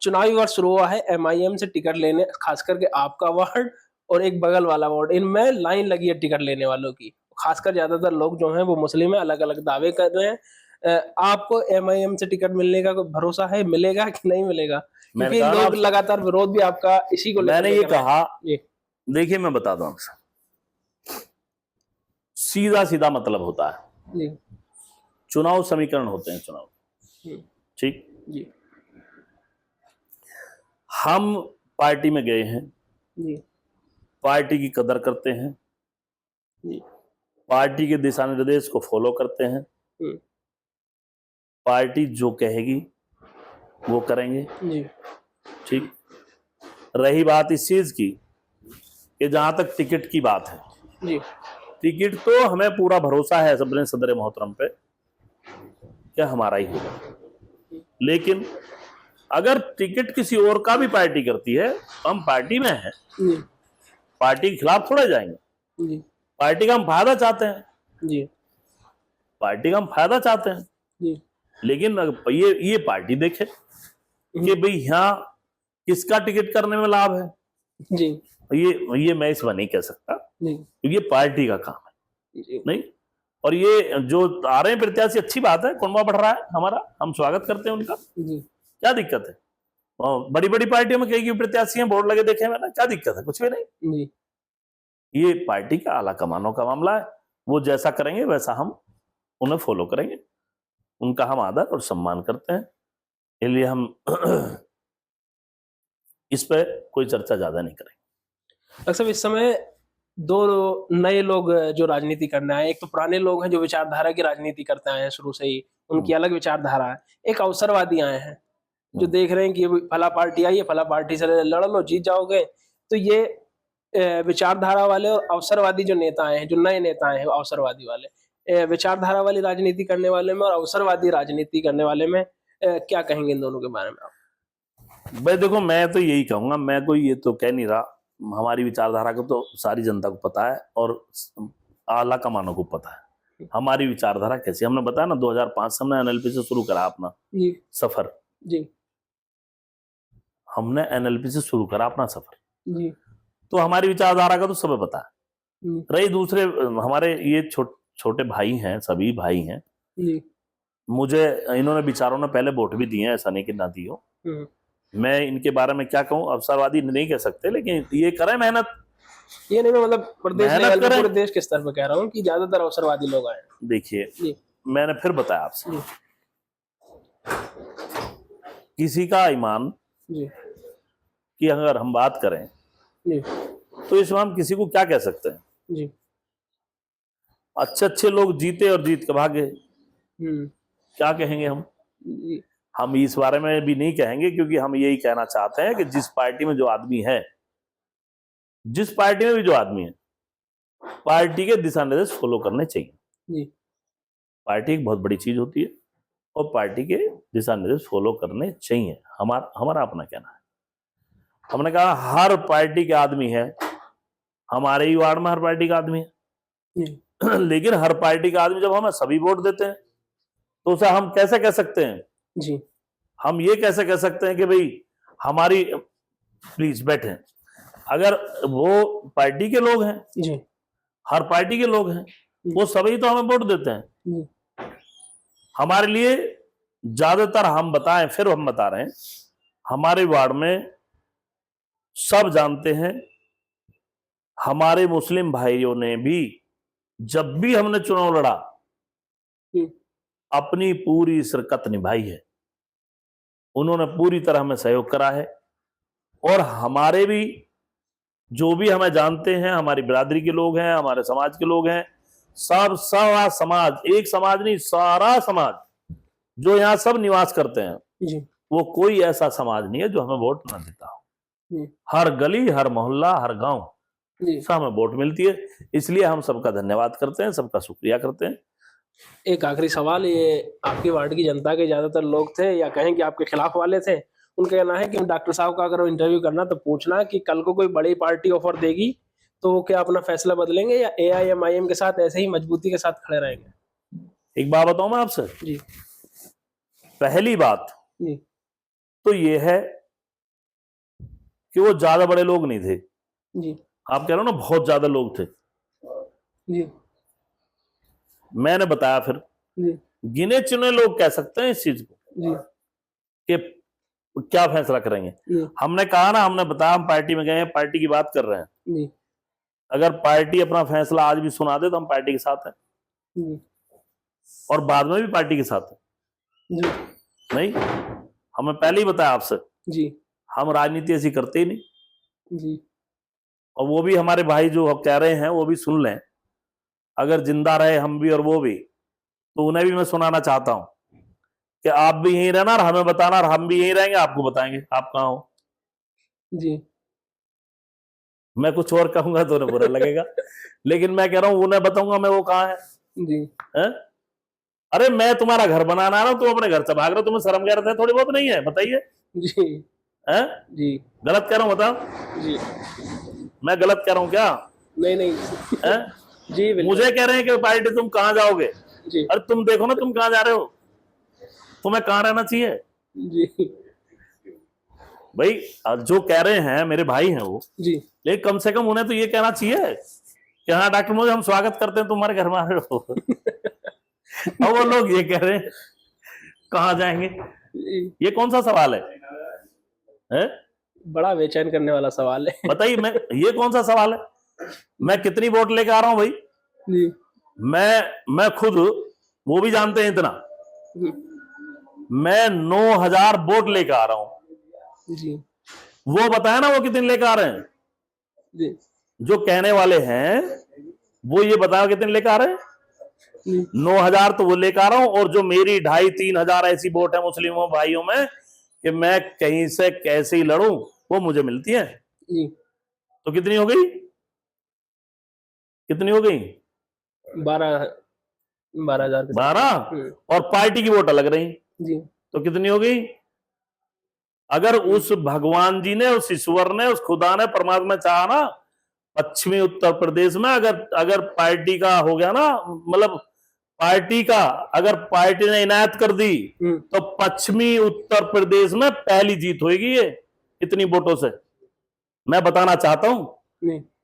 चुनावी वर्ष शुरू हुआ है, एमआईएम से टिकट लेने, खास करके आपका वार्ड और एक बगल वाला वार्ड, इनमें लाइन लगी है टिकट लेने वालों की। खासकर ज्यादातर लोग जो हैं वो मुस्लिम है, अलग अलग दावे कर रहे हैं। आपको एमआईएम से टिकट मिलने का कोई भरोसा है, मिलेगा कि नहीं मिलेगा? क्योंकि लोग लगातार विरोध भी आपका इसी को मैंने ये कहा। देखिए, मैं बता दूं आपसे, सीधा सीधा मतलब होता है, चुनाव समीकरण होते हैं, चुनाव, ठीक जी, हम पार्टी में गए हैं जी, पार्टी की कदर करते हैं जी, पार्टी के दिशा निर्देश को फॉलो करते हैं, पार्टी जो कहेगी वो करेंगे, जी, ठीक। रही बात इस चीज की कि जहां तक टिकट की बात है, जी, टिकट तो हमें पूरा भरोसा है सबने सदर मोहतरम पे क्या हमारा ही होगा। लेकिन अगर टिकट किसी और का भी पार्टी करती है तो हम पार्टी में हैं, पार्टी के खिलाफ थोड़ा जाएंगे। पार्टी का हम फायदा चाहते हैं, पार्टी का हम फायदा चाहते हैं। लेकिन ये पार्टी देखे कि भाई यहाँ किसका टिकट करने में लाभ है, जी, ये मैं इसमें नहीं कह सकता, क्योंकि ये पार्टी का काम है। नहीं, और ये जो आ रहे हैं प्रत्याशी, अच्छी बात है, कुंबा बढ़ रहा है हमारा, हम स्वागत करते हैं उनका। क्या दिक्कत है? बड़ी बड़ी पार्टियों में कई प्रत्याशी हैं, बोर्ड लगे देखे मैंने, क्या दिक्कत है? कुछ भी नहीं। ये पार्टी का आला कमानों का मामला है, वो जैसा करेंगे वैसा हम उन्हें फॉलो करेंगे, उनका हम आदर और सम्मान करते हैं, इसलिए हम इस पे कोई चर्चा ज्यादा नहीं करेंगे। अक्सर इस समय दो नए लोग जो राजनीति करने आए, एक तो पुराने लोग हैं जो विचारधारा की राजनीति करते आए हैं शुरू से ही, उनकी अलग विचारधारा है। एक अवसरवादी आए हैं जो देख रहे हैं कि फला पार्टी आई है, फला पार्टी से लड़ लो, जीत जाओगे। तो ये विचारधारा वाले और अवसरवादी जो नेता आए हैं, जो नए नेता आए हैं अवसरवादी वाले, विचारधारा वाली राजनीति करने वाले में और अवसरवादी राजनीति करने वाले में क्या कहेंगे इन दोनों के बारे में आप? भाई देखो, मैं तो यही कहूंगा, मैं कोई ये तो कह नहीं रहा, हमारी विचारधारा को तो सारी जनता को पता है और आला कमानों को पता है हमारी विचारधारा कैसी। हमने बताया ना, 2005 से हमने एनएलपी से शुरू करा अपना सफर। जी, हमने एनएलपी से शुरू करा अपना सफर, जी, तो हमारी विचारधारा का तो सब पता है। रही दूसरे, हमारे ये छोटे भाई हैं, सभी भाई हैं, मुझे इन्होंने विचारों ने पहले वोट भी दिए हैं, ऐसा नहीं कि ना दी हो। मैं इनके बारे में क्या कहूं, अवसरवादी नहीं कह सकते, लेकिन ये करें मेहनत, ये नहीं, मैं मतलब प्रदेश मेहनत लेवल पे, करें। पूरे देश के स्तर पे कह रहा हूँ कि ज्यादातर अवसरवादी लोग आए हैं। देखिए, जी मैंने फिर बताया आपसे, जी किसी का ईमान जी की अगर हम बात करें जी तो इसमें हम किसी को क्या कह सकते हैं? जी अच्छे अच्छे लोग जीते और जीत के भागे, क्या कहेंगे हम? जी हम इस बारे में भी नहीं कहेंगे, क्योंकि हम यही कहना चाहते हैं कि जिस पार्टी में जो आदमी है, जिस पार्टी में भी जो आदमी है, पार्टी के दिशा निर्देश फॉलो करने चाहिए। जी पार्टी एक बहुत बड़ी चीज होती है और पार्टी के दिशा निर्देश फॉलो करने चाहिए, हमारा अपना कहना है। हमने कहा हर पार्टी के आदमी है, हमारे ही वार्ड में हर पार्टी का आदमी है, जी लेकिन हर पार्टी का आदमी जब हमें सभी वोट देते हैं तो उसे हम कैसे कह सकते हैं? जी हम ये कैसे कह सकते हैं कि भाई हमारी, प्लीज बैठे, अगर वो पार्टी के लोग हैं, जी हर पार्टी के लोग हैं, वो सभी तो हमें वोट देते हैं। जी हमारे लिए ज्यादातर, हम बताएं, फिर हम बता रहे हैं, हमारे वार्ड में सब जानते हैं, हमारे मुस्लिम भाइयों ने भी जब भी हमने चुनाव लड़ा जी अपनी पूरी शिरकत निभाई है, उन्होंने पूरी तरह हमें सहयोग करा है। और हमारे भी जो भी हमें जानते हैं, हमारी बिरादरी के लोग हैं, हमारे समाज के लोग हैं, सब सारा समाज, एक समाज नहीं, सारा समाज जो यहाँ सब निवास करते हैं, जी वो कोई ऐसा समाज नहीं है जो हमें वोट ना देता हो। जी हर गली, हर मोहल्ला, हर गांव जी सब हमें वोट मिलती है। इसलिए हम सबका धन्यवाद करते हैं, सबका शुक्रिया करते हैं। एक आखिरी सवाल, ये आपके वार्ड की जनता के ज्यादातर लोग थे या कहें कि आपके खिलाफ वाले थे, उनका कहना है कि डॉक्टर साहब का अगर इंटरव्यू करना तो पूछना कि कल को कोई बड़ी पार्टी ऑफर देगी तो वो क्या अपना फैसला बदलेंगे या AIMIM के साथ ऐसे ही मजबूती के साथ खड़े रहेंगे। एक बात बताऊं मैं आपसे, जी पहली बात जी तो ये है कि वो ज्यादा बड़े लोग नहीं थे। जी आप कह रहे हो ना बहुत ज्यादा लोग थे, जी मैंने बताया फिर, जी गिने चुने लोग कह सकते हैं इस चीज को जी कि क्या फैसला करेंगे। जी हमने कहा ना, हमने बताया हम पार्टी में गए हैं, पार्टी की बात कर रहे हैं। जी अगर पार्टी अपना फैसला आज भी सुना दे तो हम पार्टी के साथ हैं, जी और बाद में भी पार्टी के साथ हैं। जी नहीं, हमें पहले ही बताया आपसे, जी हम राजनीति ऐसी करते ही नहीं। जी और वो भी हमारे भाई जो कह रहे हैं वो भी सुन लें, अगर जिंदा रहे हम भी और वो भी, तो उन्हें भी मैं सुनाना चाहता हूं कि आप भी यहीं रहना और हमें बताना, और हम भी यहीं रहेंगे, आपको बताएंगे आप कहाँ हो। जी मैं कुछ और कहूंगा तो उन्हें बुरा लगेगा, लेकिन मैं कह रहा हूं उन्हें बताऊंगा मैं वो कहाँ है। जी है? अरे मैं तुम्हारा घर बनाना आ रहा हूं, तुम अपने घर से भाग रहे हो, तुम्हें शर्म गैरत है थोड़ी बहुत नहीं है? बताइए। जी हैं? जी गलत कह रहा हूं? बताओ, जी मैं गलत कह रहा हूं क्या? नहीं नहीं हैं? जी बिल्कुल। मुझे कह रहे हैं कि पार्टी तुम कहाँ जाओगे? जी अरे तुम देखो ना तुम कहाँ जा रहे हो, तुम्हें कहाँ रहना चाहिए जी भाई? जो कह रहे हैं मेरे भाई हैं वो, जी लेकिन कम से कम उन्हें तो ये कहना चाहिए कि हाँ डॉक्टर मोदी हम स्वागत करते हैं तुम्हारे घर में आ रहे हो। और वो लोग ये कह रहे हैं कहाँ जाएंगे? जी, ये कौन सा सवाल है? बड़ा बेचैन करने वाला सवाल है। बताइए, मैं ये कौन सा सवाल है? मैं कितनी वोट लेके आ रहा हूं भाई? जी मैं खुद, वो भी जानते हैं इतना, जी मैं 9,000 वोट लेकर आ रहा हूं। जी वो बताया ना वो कितने लेकर आ रहे हैं? जी जो कहने वाले हैं वो ये बताओ कितने लेकर आ रहे हैं? 9,000 तो वो लेकर आ रहा हूं, और जो मेरी 2,500-3 हजार ऐसी वोट है मुस्लिमों भाइयों में कि मैं कहीं से कैसे ही लड़ूं वो मुझे मिलती है। जी तो कितनी हो गई? कितनी हो गई? 12,000 के 12, और पार्टी की वोट अलग रही, जी तो कितनी हो गई? अगर उस भगवान जी ने, उस ईश्वर ने, उस खुदा ने, परमात्मा चाहा ना, पश्चिमी उत्तर प्रदेश में अगर पार्टी का हो गया ना, मतलब पार्टी का अगर पार्टी ने इनायत कर दी तो पश्चिमी उत्तर प्रदेश में पहली जीत होगी ये, इतनी वोटों से। मैं बताना चाहता हूं,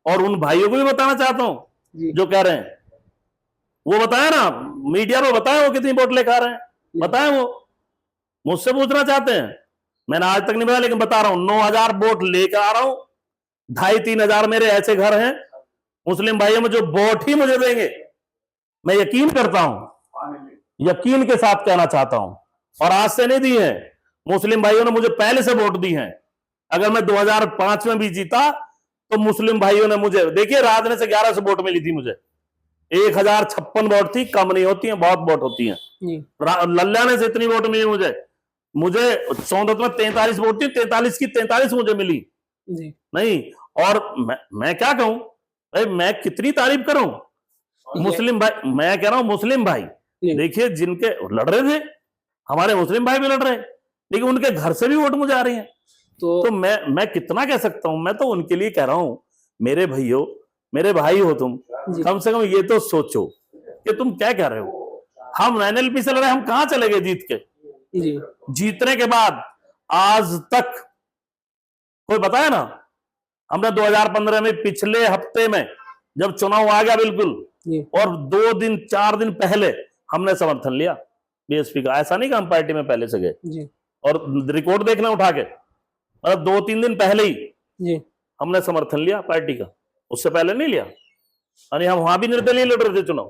और उन भाइयों को भी बताना चाहता हूं जो कह रहे हैं, वो बताया ना मीडिया में, बताया वो कितनी वोट लेकर आ रहे हैं, बताया वो। मुझसे पूछना चाहते हैं, मैंने आज तक नहीं बताया, लेकिन बता रहा हूं 9,000 वोट लेकर आ रहा हूं, 2,500-3 हजार मेरे ऐसे घर हैं मुस्लिम भाइयों में जो वोट ही मुझे देंगे। मैं यकीन करता हूं, यकीन के साथ कहना चाहता हूं, और आज से नहीं दी है, मुस्लिम भाइयों ने मुझे पहले से वोट दी है। अगर मैं 2005 में भी जीता तो मुस्लिम भाइयों ने मुझे, देखिए राजने से 1100 वोट मिली थी मुझे, 1056 वोट थी, कम नहीं होती है, बहुत वोट होती है। लल्याने से इतनी वोट मिली मुझे सोनभद्र में 43 वोट थी, 43 की 43 मुझे मिली जी। नहीं। और मैं क्या कहूं भाई, मैं कितनी तारीफ करूं मुस्लिम भाई, मैं कह रहा हूं मुस्लिम भाई देखिए जिनके लड़ रहे थे, हमारे मुस्लिम भाई भी लड़ रहे, लेकिन उनके घर से भी वोट मुझे आ रही है। तो मैं कितना कह सकता हूं, मैं तो उनके लिए कह रहा हूं, मेरे भाइयों, मेरे भाई हो तुम, कम से कम ये तो सोचो कि तुम क्या कह रहे हो। हम एनएलपी से लड़े, हम कहां चले गए जीत के? जीतने के बाद आज तक कोई बताया ना, हमने 2015 में पिछले हफ्ते में जब चुनाव आ गया बिल्कुल, और 2 दिन 4 दिन पहले हमने समर्थन लिया बीएसपी का। ऐसा नहीं कि हम पार्टी में पहले से गए, और रिकॉर्ड देखना उठा के, मतलब 2-3 दिन पहले ही हमने समर्थन लिया पार्टी का, उससे पहले नहीं लिया। यानी हम वहां भी निर्दलीय लड़ रहे थे चुनाव।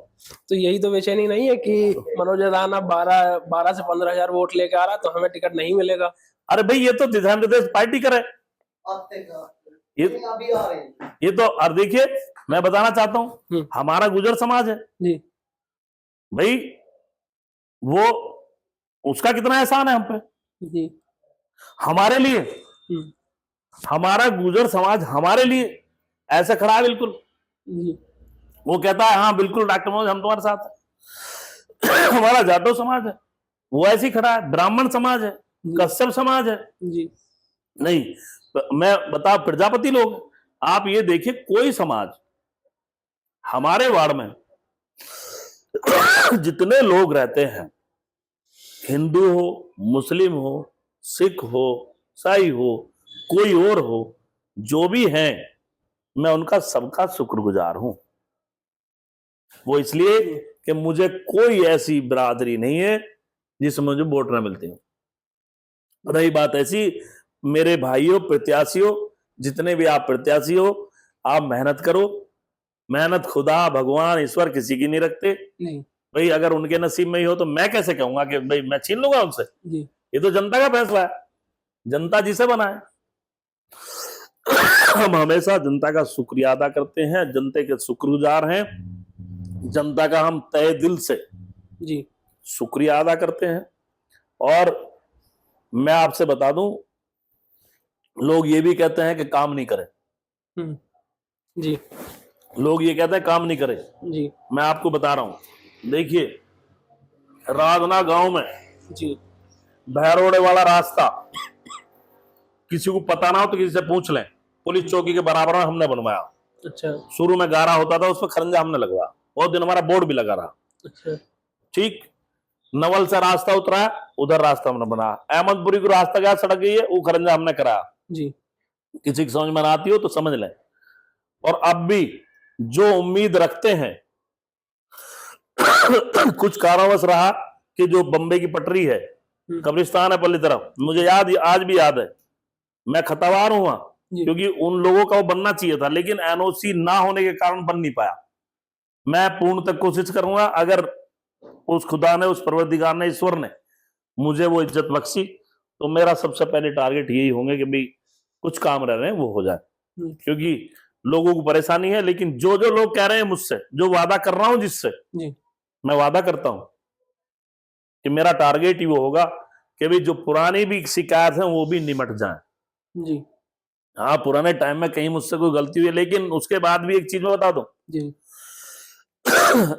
तो यही तो बेचैनी नहीं है कि मनोज राणा 12 से 15 हजार वोट लेके आ रहा तो हमें टिकट नहीं मिलेगा? अरे भाई ये तो दिशा निर्देश पार्टी करे, ये तो। और देखिए मैं बताना चाहता हूं, हमारा गुजर समाज है भाई, वो उसका कितना एहसान है हम पे, हमारे लिए, हमारा गुजर समाज हमारे लिए ऐसे खड़ा है बिल्कुल। वो कहता है हाँ बिल्कुल डॉक्टर मनोज हम तुम्हारे साथ हैं। हमारा जाटो समाज है, वो ऐसे ही खड़ा है। ब्राह्मण समाज है, कश्यप समाज है नहीं, मैं बता, प्रजापति लोग, आप ये देखिए कोई समाज, हमारे वार्ड में जितने लोग रहते हैं, हिंदू हो, मुस्लिम हो, सिख हो, ईसाई हो, कोई और हो, जो भी हैं, मैं उनका सबका शुक्रगुजार हूं। वो इसलिए कि मुझे कोई ऐसी बिरादरी नहीं है जिसमें मुझे वोट ना मिलते हो। रही बात ऐसी, मेरे भाइयों प्रत्याशियों, जितने भी आप प्रत्याशी हो, आप मेहनत करो। मेहनत खुदा, भगवान, ईश्वर किसी की नहीं रखते भाई। अगर उनके नसीब में ही हो तो मैं कैसे कहूंगा कि भाई मैं छीन लूंगा उनसे? ये तो जनता का फैसला है, जनता जिसे बनाए। हम हमेशा जनता का शुक्रिया अदा करते हैं, जनता के शुक्रगुजार हैं, जनता का हम तहे दिल से शुक्रिया अदा करते हैं। और मैं आपसे बता दूं, लोग ये भी कहते हैं कि काम नहीं करें जी, लोग ये कहते हैं काम नहीं करें जी। मैं आपको बता रहा हूं, देखिए राजना गांव में भैरोड़े वाला रास्ता किसी को पता ना हो तो किसी से पूछ लें, पुलिस चौकी के बराबर में हमने बनवाया। अच्छा। शुरू में गारा होता था, उस पर खरंजा हमने लगवाया, बहुत दिन हमारा बोर्ड भी लगा रहा। अच्छा। ठीक, नवल से रास्ता उतरा है, उधर रास्ता हमने बनाया। अहमदपुरी को रास्ता गया, सड़क गई है, वो खरंजा हमने कराया जी। किसी की समझ में ना आती हो तो समझ लें। और अब भी जो उम्मीद रखते हैं कुछ कारणवश रहा कि जो बम्बे की पटरी है, कब्रिस्तान है पल्ली तरफ, मुझे याद, आज भी याद है, मैं खतवार हुआ क्योंकि उन लोगों का वो बनना चाहिए था, लेकिन एनओसी ना होने के कारण बन नहीं पाया। मैं पूर्ण तक कोशिश करूंगा, अगर उस खुदा ने, उस परवरदिगार ने, ईश्वर ने मुझे वो इज्जत बख्शी तो मेरा सबसे पहले टारगेट यही होंगे कि भाई कुछ काम रह रहे हैं वो हो जाए, क्योंकि लोगों को परेशानी है। लेकिन जो जो लोग कह रहे हैं मुझसे, जो वादा कर रहा हूं जिससे, मैं वादा करता हूं कि मेरा टारगेट ही वो होगा कि भाई जो पुरानी भी शिकायत है वो भी निमट जाए जी। हाँ, पुराने टाइम में कहीं मुझसे कोई गलती हुई है, लेकिन उसके बाद भी एक चीज मैं बता दूं जी।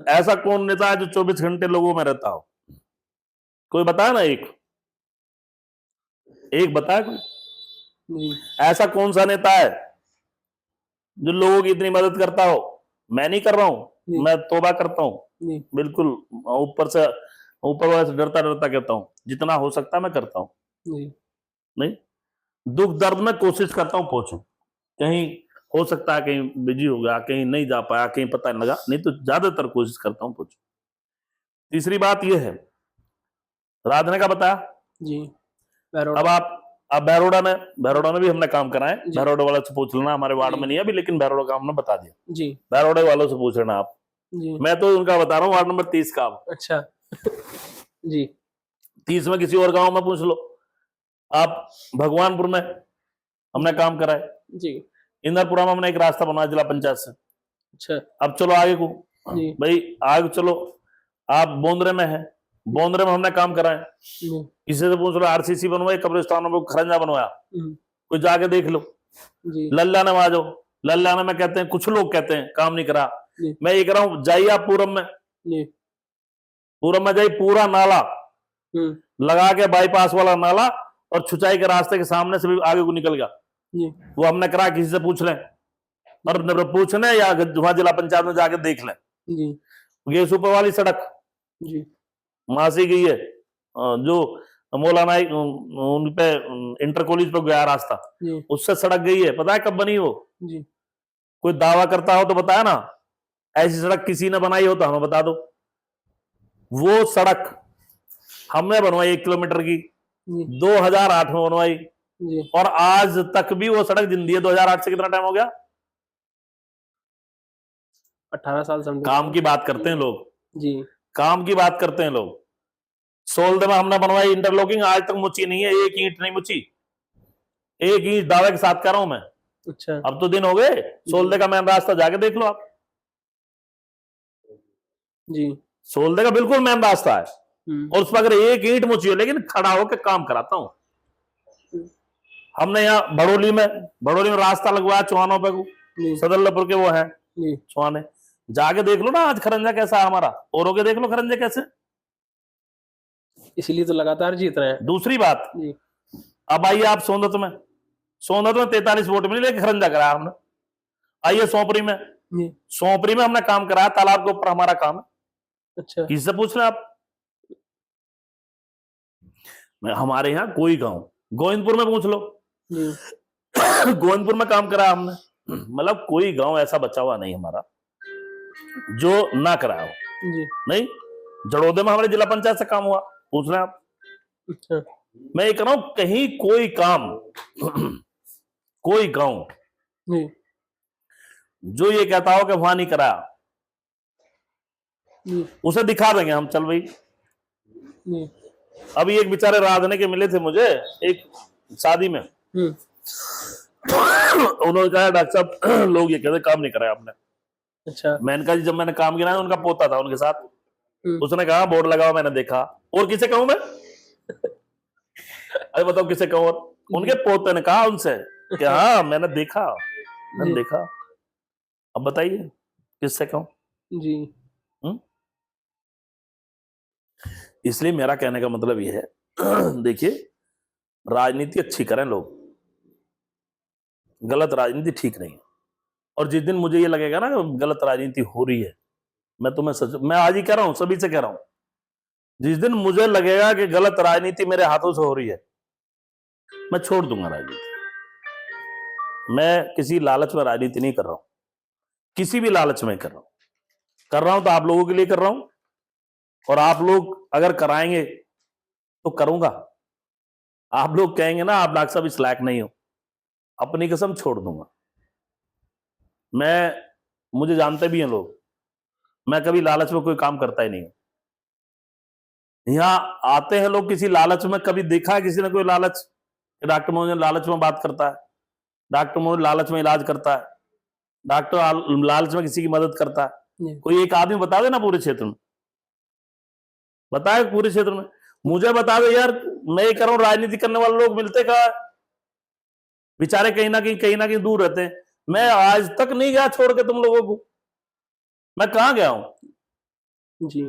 ऐसा कौन नेता है जो 24 घंटे लोगों में रहता हो? कोई बताया ना, एक बताया कोई? ऐसा कौन सा नेता है जो लोगों की इतनी मदद करता हो? मैं नहीं कर रहा हूं, मैं तौबा करता हूं, बिल्कुल ऊपर से, ऊपर वाले से डरता डरता कहता हूं, जितना हो सकता है मैं करता हूं। नहीं, दुख दर्द में कोशिश करता हूं पहुंचूं, कहीं हो सकता है कहीं बिजी हो गया, कहीं नहीं जा पाया, कहीं पता नहीं लगा, नहीं तो ज्यादातर कोशिश करता हूं पहुंचूं। तीसरी बात यह है, राधने का बताया जी। अब आप अब बहरोड़ा में भी हमने काम करा है। बहरोड़ा वालों से पूछ लेना, हमारे वार्ड में नहीं है अभी, लेकिन बहरोड़ा का हमने बता दिया जी। बहरोड़ा वालों से पूछ लेना आप जी। मैं तो उनका बता रहा हूँ, वार्ड नंबर 30 का। अच्छा जी। 30 में किसी और गांव में पूछ लो आप। भगवानपुर में हमने काम करा है जी। इंदरपुरा में हमने एक रास्ता बनाया जिला पंचायत से। अच्छा, अब चलो आगे को भाई, आगे चलो आप बोंदरे में है, बोंदरे में हमने काम करा है। किसी से पूछ लो, आरसीसी बनवाई, कब्रिस्तानों में खरंजा बनवाया, कोई जाके देख लो। लल्लाना में आ जाओ, लल्लाना में कहते हैं, कुछ लोग कहते हैं काम नहीं करा। मैं ये कह रहा हूँ, जाइए आप पूरब में जाइए, पूरा नाला लगा के, बाईपास वाला नाला और छुचाई के रास्ते के सामने से भी आगे को निकल गया, वो हमने करा। किसी से पूछ लें, और पूछने या वहां जिला पंचायत में जाके देख लें। ये सुपर वाली सड़क जी मासी गई है, जो मौलाना उन पे इंटर कॉलेज पे गया रास्ता, उससे सड़क गई है। पता है कब बनी वो जी? कोई दावा करता हो तो बताया ना, ऐसी सड़क किसी ने बनाई हो तो हमें बता दो। वो सड़क हमने बनवाई 1 किलोमीटर की, 2008 में बनवाई जी। और आज तक भी वो सड़क जिंदी है। 2008 से कितना टाइम हो गया? 18 साल समझ। काम की बात करते हैं लोग जी, काम की बात करते हैं लोग। सोलदे में हमने बनवाई इंटरलॉकिंग, आज तक मुची नहीं है, एक ईंट नहीं मुची, एक ईंट दावे के साथ कर रहा हूं मैं। अच्छा, अब तो दिन हो गए। सोलदे का मेन रास्ता जाके देख लो आप जी, सोलदे का बिल्कुल मेन रास्ता है, और उस पर अगर एक ईंट मुची हो, लेकिन खड़ा होकर काम कराता हूं। हमने यहाँ भड़ोली में रास्ता लगवाया चौहानों पे, सदरपुर के वो है चौहाने, जाके देख लो ना आज खरंजा कैसा है हमारा, औरों के देख लो खरंजे कैसे। इसलिए तो लगातार जीत रहे हैं। दूसरी बात, अब आइए आप सोनदत में 43 वोट मिले, लेके खरंजा कराया हमने। आइए सोपरी में हमने काम कराया, तालाब के ऊपर हमारा काम है। अच्छा, किससे पूछ रहे आप? हमारे यहाँ कोई गांव, गोविंदपुर में पूछ लो गोविंदपुर में काम कराया हमने। मतलब कोई गांव ऐसा बचा हुआ नहीं हमारा जो ना कराया हो जी। नहीं, जड़ोदे में हमारे जिला पंचायत से काम हुआ, पूछ रहे हैं आप। अच्छा, मैं ये कह रहा हूं, कहीं कोई काम कोई गांव जो ये कहता हो कि वहां नहीं कराया, उसे दिखा देंगे हम। चल भाई, अभी एक बेचारे राधने के मिले थे मुझे एक शादी में, उन्होंने कहा डॉक्टर साहब लोग ये कहते काम नहीं कराया आपने। अच्छा, मैंने कहा जब मैंने काम किया, उनका पोता था उनके साथ, उसने कहा बोर्ड लगाओ, मैंने देखा। और किसे कहूं मैं? अरे बताओ किसे कहूं? उनके पोते ने कहा उनसे कि हाँ मैंने देखा। अब बताइए किससे कहूं जी? इसलिए मेरा कहने का मतलब यह है, देखिए राजनीति अच्छी करें लोग, गलत राजनीति ठीक नहीं है। और जिस दिन मुझे ये लगेगा ना गलत राजनीति हो रही है, मैं आज ही कह रहा हूं, सभी से कह रहा हूं, जिस दिन मुझे लगेगा कि गलत राजनीति मेरे हाथों से हो रही है, मैं छोड़ दूंगा राजनीति। मैं किसी लालच में राजनीति नहीं कर रहा हूं, किसी भी लालच में कर रहा हूं तो आप लोगों के लिए कर रहा हूं, और आप लोग अगर कराएंगे तो करूंगा। आप लोग कहेंगे ना आप डॉक्टर साहब इस लायक नहीं हो, अपनी कसम छोड़ दूंगा। मुझे जानते भी हैं लोग, मैं कभी लालच में कोई काम करता ही नहीं हूं। यहां आते हैं लोग किसी लालच में, कभी देखा है किसी ने कोई लालच? डॉक्टर मोहन लालच में बात करता है, डॉक्टर मोहन लालच में इलाज करता है, डॉक्टर लालच में किसी की मदद करता है? कोई एक आदमी बता देना पूरे क्षेत्र में, बताए पूरे क्षेत्र में, मुझे बता दो यार। मैं ये कह रहा हूं, राजनीति करने वाले लोग मिलते कहां है? बेचारे कहीं ना कहीं दूर रहते हैं। मैं आज तक नहीं गया छोड़ के तुम लोगों को, मैं कहां गया हूं जी।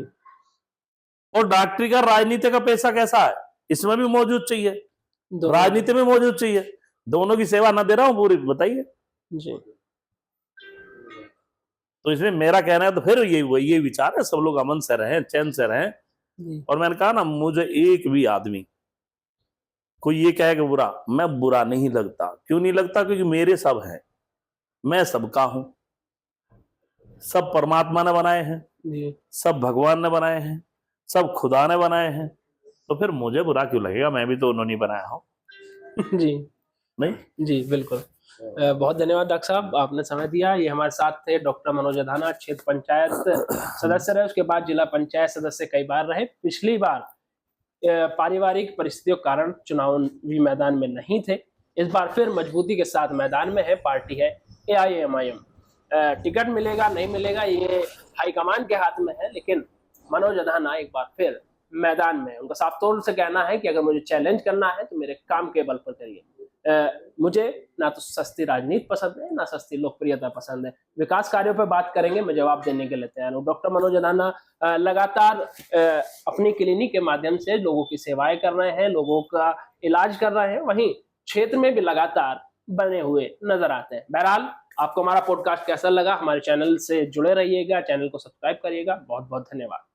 और डॉक्टरी का राजनीति का पैसा कैसा है, इसमें भी मौजूद चाहिए, राजनीति में मौजूद चाहिए। दोनों की सेवा ना दे रहा हूं पूरी, बताइए जी। तो इसमें मेरा कहना है, तो फिर ये विचार है, सब लोग अमन से रहें, चैन से रहें। और मैंने कहा ना, मुझे एक भी आदमी कोई ये कहे कि बुरा, मैं बुरा नहीं लगता। क्यों नहीं लगता? क्योंकि मेरे सब हैं, मैं सबका हूं, सब परमात्मा ने बनाए हैं, सब भगवान ने बनाए हैं, सब खुदा ने बनाए हैं, तो फिर मुझे बुरा क्यों लगेगा? मैं भी तो उन्होंने बनाया हूं। जी नहीं जी बिल्कुल। बहुत धन्यवाद डॉक्टर साहब, आपने समय दिया। ये हमारे साथ थे डॉक्टर मनोज अधाना, क्षेत्र पंचायत सदस्य रहे, उसके बाद जिला पंचायत सदस्य कई बार रहे। पिछली बार पारिवारिक परिस्थितियों के कारण चुनावी मैदान में नहीं थे, इस बार फिर मजबूती के साथ मैदान में है। पार्टी है AIMIM। टिकट मिलेगा नहीं मिलेगा ये हाईकमान के हाथ में है, लेकिन मनोज अधाना एक बार फिर मैदान में है। उनका साफ तौर से कहना है कि अगर मुझे चैलेंज करना है तो मेरे काम के बल पर करिए। मुझे ना तो सस्ती राजनीति पसंद है, ना सस्ती लोकप्रियता पसंद है। विकास कार्यों पर बात करेंगे, मैं जवाब देने के लिए तैयार हूँ। डॉक्टर मनोज अधाना लगातार अपनी क्लिनिक के माध्यम से लोगों की सेवाएं कर रहे हैं, लोगों का इलाज कर रहे हैं, वहीं क्षेत्र में भी लगातार बने हुए नजर आते हैं। बहरहाल, आपको हमारा पॉडकास्ट कैसा लगा? हमारे चैनल से जुड़े रहिएगा, चैनल को सब्सक्राइब करिएगा। बहुत बहुत धन्यवाद।